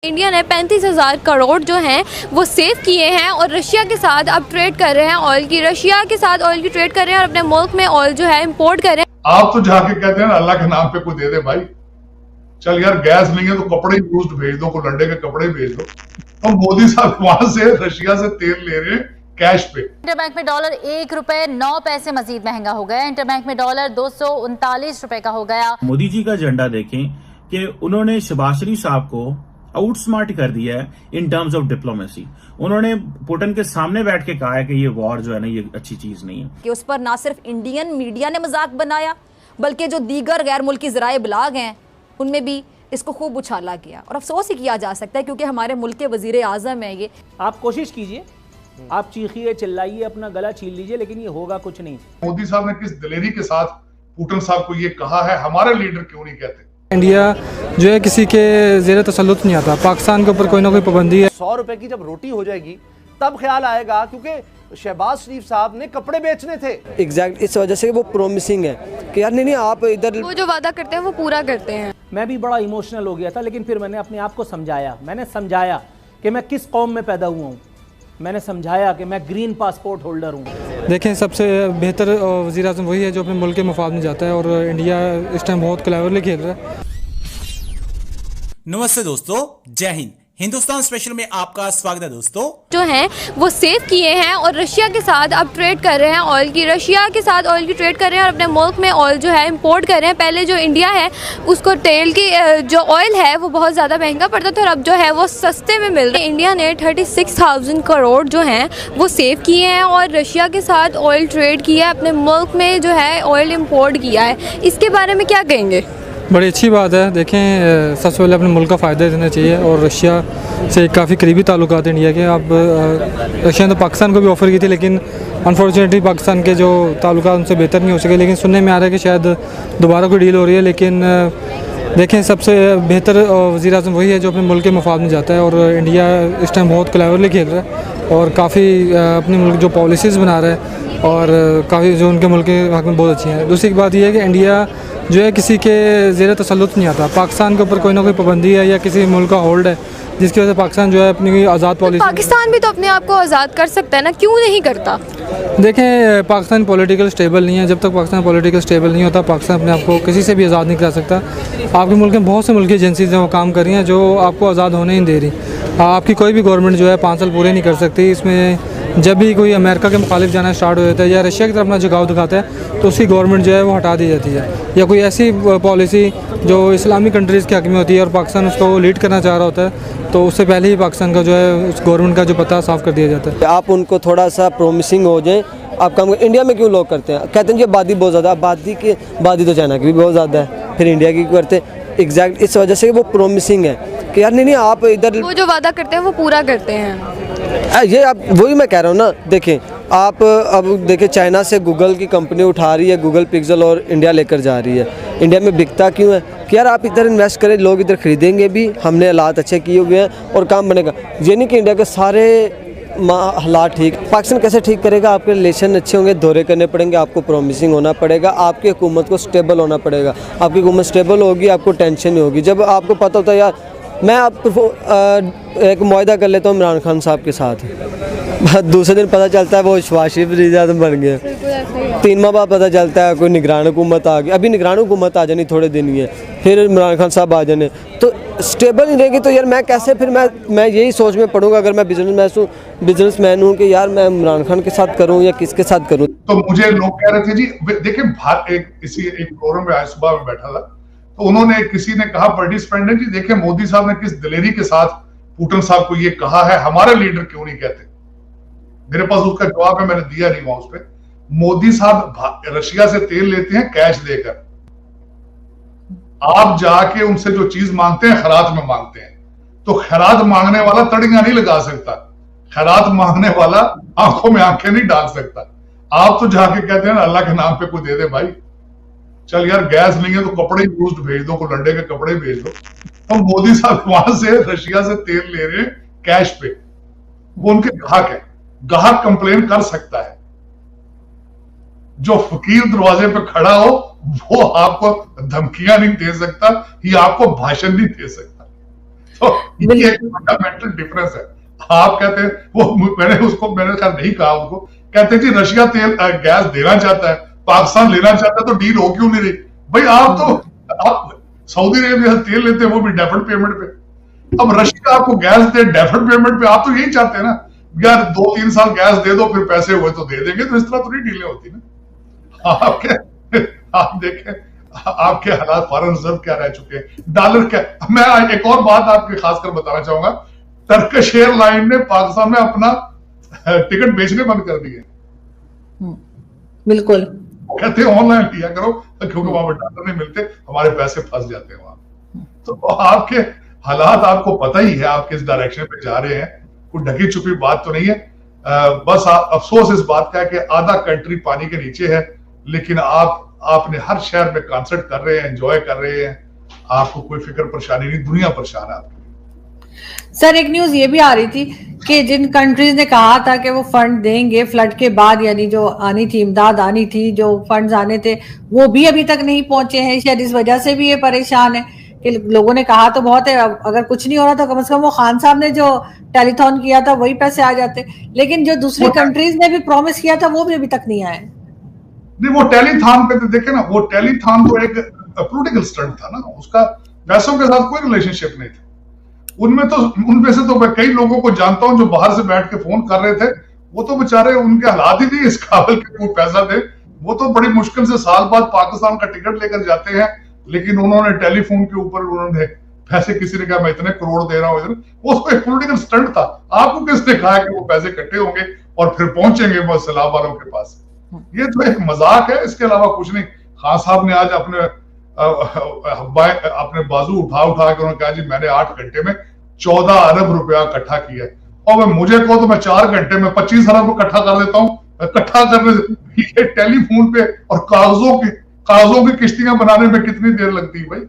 India ने 35,000 करोड़ जो हैं वो सेव किए हैं और रशिया के साथ अब ट्रेड कर रहे हैं ऑयल की। रशिया के साथ ऑयल की ट्रेड कर रहे हैं और अपने मुल्क में ऑयल जो है इंपोर्ट कर रहे हैं। आप तो जाके कहते हैं ना अल्लाह के नाम पे कोई दे दे भाई, चल यार गैस नहीं है तो कपड़े यूज्ड भेज दो, को लंडे के कपड़े भेज दो। तो मोदी साहब वहां से रशिया से तेल ले रहे हैं कैश पे। इंटरबैंक में डॉलर 1 रुपए 9 पैसे मजीद महंगा हो गया। इंटरबैंक में डॉलर 239 रुपए का हो गया। मोदी जी का एजेंडा देखें कि उन्होंने शहबाज शरीफ साहब को आउटस्मार्ट कर दिया है इन टर्म्स ऑफ डिप्लोमेसी। उन्होंने पुतिन के सामने बैठ के कहा है कि ये वॉर जो है ना ये अच्छी चीज नहीं है। कि उस पर ना सिर्फ इंडियन मीडिया ने मजाक बनाया बल्कि जो दीगर गैर मुल्की ज़राए इब्लाग हैं उनमें भी इसको खूब उछाला गया और अफसोस ही किया जा सकता है क्योंकि हमारे मुल्क के वजीर आज़म है ये। आप कोशिश कीजिए, आप चीखिए चिल्लाइए, अपना गला छीन लीजिए, लेकिन ये होगा कुछ नहीं। मोदी साहब ने किस दिलेरी के साथ पुतिन साहब को ये कहा है, हमारे लीडर क्यों नहीं कहते? इंडिया जो है किसी के ज़ेरे तसल्लुत नहीं आता, पाकिस्तान के ऊपर कोई ना कोई पाबंदी है। 100 रुपए की जब रोटी हो जाएगी तब ख्याल आएगा, क्योंकि शहबाज शरीफ साहब ने कपड़े बेचने थे। एग्जैक्ट इस वजह से वो प्रोमिसिंग है कि यार नहीं आप इधर वो जो वादा करते हैं वो पूरा करते हैं। मैं भी बड़ा इमोशनल हो गया था, लेकिन फिर मैंने अपने आप को समझाया। मैंने समझाया कि मैं किस कौम में पैदा हुआ हूँ। मैंने समझाया कि मैं ग्रीन पासपोर्ट होल्डर हूँ। देखें, सबसे बेहतर वज़ीर आज़म वही है जो अपने मुल्क के मफाद में जाता है और इंडिया इस टाइम बहुत क्लेवरली खेल रहा है। नमस्ते दोस्तों, जय हिंद। हिंदुस्तान स्पेशल में आपका स्वागत है। दोस्तों जो हैं वो सेव किए हैं और रशिया के साथ अब ट्रेड कर रहे हैं ऑयल की। रशिया के साथ ऑयल की ट्रेड कर रहे हैं और अपने मुल्क में ऑयल जो है इंपोर्ट कर रहे हैं। पहले जो इंडिया है उसको तेल की जो ऑयल है वो बहुत ज़्यादा महंगा पड़ता था और अब जो है वो सस्ते में मिल रहा है। इंडिया ने 36,000 करोड़ जो हैं वो सेव किए हैं और रशिया के साथ ऑयल ट्रेड किया है, अपने मुल्क में जो है ऑयल इम्पोर्ट किया है। इसके बारे में क्या कहेंगे? बड़ी अच्छी बात है। देखें, सबसे पहले अपने मुल्क का फ़ायदा देना चाहिए और रशिया से काफ़ी करीबी ताल्लुकात हैं इंडिया के। अब रशिया ने तो पाकिस्तान को भी ऑफ़र की थी, लेकिन अनफॉर्चुनेटली पाकिस्तान के जो ताल्लुकात उनसे बेहतर नहीं हो सके। लेकिन सुनने में आ रहा है कि शायद दोबारा कोई डील हो रही है। लेकिन देखें, सबसे बेहतर वज़ीर आज़म वही है जो अपने मुल्क के मफाद में जाता है और इंडिया इस टाइम बहुत क्लेवरली खेल रहा है और काफ़ी अपने मुल्क जो पॉलिसीज़ बना रहा है और काफ़ी जो उनके मुल्क के हक़ में बहुत अच्छी हैं। दूसरी बात यह है कि इंडिया जो है किसी के ज़ेरे तसल्लुत नहीं आता, पाकिस्तान के ऊपर कोई ना कोई पाबंदी है या किसी मुल्क का होल्ड है जिसकी वजह से पाकिस्तान जो है अपनी आज़ाद पॉलिसी। पाकिस्तान भी तो अपने आप को आज़ाद कर सकता है ना, क्यों नहीं करता? देखें, पाकिस्तान पॉलिटिकल स्टेबल नहीं है। जब तक पाकिस्तान पॉलिटिकल स्टेबल नहीं होता, पाकिस्तान अपने आप को किसी से भी आज़ाद नहीं करा सकता। आपके मुल्क में बहुत से मुल्की एजेंसीज हैं वो काम कर रही हैं जो आपको आज़ाद होने ही दे रही। आपकी कोई भी गवर्नमेंट जो है 5 साल पूरे नहीं कर सकती। इसमें जब भी कोई अमेरिका के मुखालिफ जाना स्टार्ट हो जाता है या रशिया की तरफ अपना झुकाव दिखाता है तो उसकी गवर्नमेंट जो है वो हटा दी जाती है, या कोई ऐसी पॉलिसी जो इस्लामी कंट्रीज़ के हक़ में होती है और पाकिस्तान उसको लीड करना चाह रहा होता है तो उससे पहले ही पाकिस्तान का जो है उस गवर्नमेंट का जो पता साफ़ कर दिया जाता है। आप उनको थोड़ा सा प्रोमिसिंग हो जाए। आप काम इंडिया में क्यों लोग करते हैं, कहते हैं कि आबादी बहुत ज़्यादा, आबादी तो चाइना की भी बहुत ज़्यादा है, फिर इंडिया की क्यों करते? एग्जैक्ट इस वजह से वो प्रोमिसिंग है कि यार नहीं आप इधर वो जो वादा करते हैं वो पूरा करते हैं। ये आप वही मैं कह रहा हूँ ना। देखें, आप अब देखें, चाइना से गूगल की कंपनी उठा रही है गूगल पिक्सल और इंडिया लेकर जा रही है। इंडिया में बिकता क्यों है कि यार आप इधर इन्वेस्ट करें, लोग इधर खरीदेंगे भी, हमने हालात अच्छे किए हुए हैं और काम बनेगा। ये नहीं कि इंडिया के सारे हालात ठीक। पाकिस्तान कैसे ठीक करेगा? आपके रिलेशन अच्छे होंगे, दौरे करने पड़ेंगे, आपको प्रोमिसिंग होना पड़ेगा, आपकी हुकूमत को स्टेबल होना पड़ेगा। आपकी हुकूमत स्टेबल होगी, आपको टेंशन नहीं होगी। जब आपको पता होता है यार मैं आपको एक मुआहदा कर लेता हूँ इमरान खान साहब के साथ, दूसरे दिन पता चलता है वो शहबाज शरीफ वज़ीर बन गए। 3 माह बाद पता चलता है कोई निगरान हुकूमत आ गई। अभी निगरान हुकूमत आ जानी थोड़े दिन ही है, फिर इमरान खान साहब आ जाने, तो स्टेबल नहीं रहेगी। तो यार मैं कैसे फिर मैं यही सोच में पड़ूंगा अगर मैं बिजनेसमैन हूँ कि यार मैं इमरान खान के साथ करूँ या किसके साथ करूँ। तो मुझे लोग कह रहे थे जी, देखिए एक फोरम में आज सुबह में बैठा था तो उन्होंने किसी ने कहा पार्टिसिपेंट ने, जी देखिए मोदी साहब ने किस दिलेरी के साथ पुतिन साहब को ये कहा है, हमारे लीडर क्यों नहीं कहते? मेरे पास उसका जवाब है, मैंने दिया नहीं वहां उस पर। मोदी साहब रशिया से तेल लेते हैं कैश देकर। आप जाके उनसे जो चीज मांगते हैं खैरात में मांगते हैं, तो खैरात मांगने वाला तड़ियां नहीं लगा सकता, खैरात मांगने वाला आंखों में आंखें नहीं डाल सकता। आप तो जाके कहते हैं ना अल्लाह के नाम पे कोई दे दे भाई, चल यार गैस नहीं है तो कपड़े यूज्ड भेज दो, को लंडे के कपड़े भेज दो। तो मोदी साहब वहां से रशिया से तेल ले रहे हैं कैश पे। वो उनके ग्राहक है, ग्राहक कंप्लेन कर सकता है। जो फकीर दरवाजे पे खड़ा हो वो आपको धमकियां नहीं दे सकता, ये आपको भाषण नहीं दे सकता। तो ये एक फंडामेंटल डिफरेंस है। आप कहते हैं वो, मैंने खैर नहीं कहा उसको, कहते हैं जी रशिया तेल गैस देना चाहता है, पाकिस्तान लेना चाहता है, तो डील हो क्यों नहीं रही भाई? आप सऊदी अरेबिया से तेल लेते हैं वो भी डेफर्ड पेमेंट पे, अब रशिया आपको गैस दे डेफर्ड पेमेंट पे, आप तो यही चाहते हैं ना यार 2-3 साल गैस दे दो फिर पैसे हुए तो दे देंगे, तो इस तरह तो नहीं डीलें होती ना। आप देखें आपके हालात, फॉरेन रिजर्व क्या रह चुके हैं, डॉलर क्या। मैं एक और बात आपके खासकर बताना चाहूंगा, टर्किश एयरलाइन ने पाकिस्तान में अपना टिकट बेचने बंद कर दिए। बिल्कुल, कहते हैं ऑनलाइन लिया करो क्योंकि वहां पर डॉलर नहीं मिलते, हमारे पैसे फंस जाते हैं वहां। तो आपके हालात आपको पता ही है, आप किस डायरेक्शन पे जा रहे हैं, कोई ढकी छुपी बात तो नहीं है। बस अफसोस इस बात का है कि आधा कंट्री पानी के नीचे है, लेकिन आपने हर शहर में कॉन्सर्ट कर रहे हैं, एंजॉय कर रहे हैं, आपको कोई फिक्र परेशानी नहीं, दुनिया परेशान है आपकी। सर एक न्यूज ये भी आ रही थी कि जिन कंट्रीज ने कहा था कि वो फंड देंगे फ्लड के बाद, यानी जो आनी थी इमदाद आनी थी, जो फंड्स आने थे वो भी अभी तक नहीं पहुंचे हैं। शायद इस वजह से भी ये परेशान है कि लोगों ने कहा तो बहुत है, अगर कुछ नहीं हो रहा तो कम से कम वो खान साहब ने जो टेलीथॉन किया था वही पैसे आ जाते, लेकिन जो दूसरी कंट्रीज ने भी प्रॉमिस किया था वो भी अभी तक नहीं आए। नहीं, वो टेलीथॉन पे तो देखे ना, वो टेलीथॉन तो एक पॉलिटिकल स्टंट था ना, उसका पैसों के साथ कोई रिलेशनशिप नहीं था। उनमें से तो मैं कई लोगों को जानता हूं जो बाहर से बैठ के फोन कर रहे थे, वो तो बेचारे उनके हालात ही नहीं इस काबिल के कोई पैसा दे, वो तो बड़ी मुश्किल से साल बाद पाकिस्तान का टिकट लेकर जाते हैं, लेकिन उन्होंने टेलीफोन के ऊपर उन्होंने पैसे, किसी ने कहा मैं इतने करोड़ दे रहा हूं इधर, वो उसको एक पॉलिटिकल स्टंट था। आपको किसने कहा कि वो पैसे इकट्ठे होंगे और फिर पहुंचेंगे वो सैलाब वालों के पास? ये तो एक मजाक है, इसके अलावा कुछ नहीं। खान साहब ने आज अपने बाजू उठा के उन्होंने कहा जी मैंने 8 घंटे में 14 अरब रुपया इकट्ठा किया है, और मुझे कहो तो मैं 4 घंटे में 25 अरब इकट्ठा कर देता हूँ। इकट्ठा करने से टेलीफोन पे और कागजों की किश्तियां बनाने में कितनी देर लगती है भाई?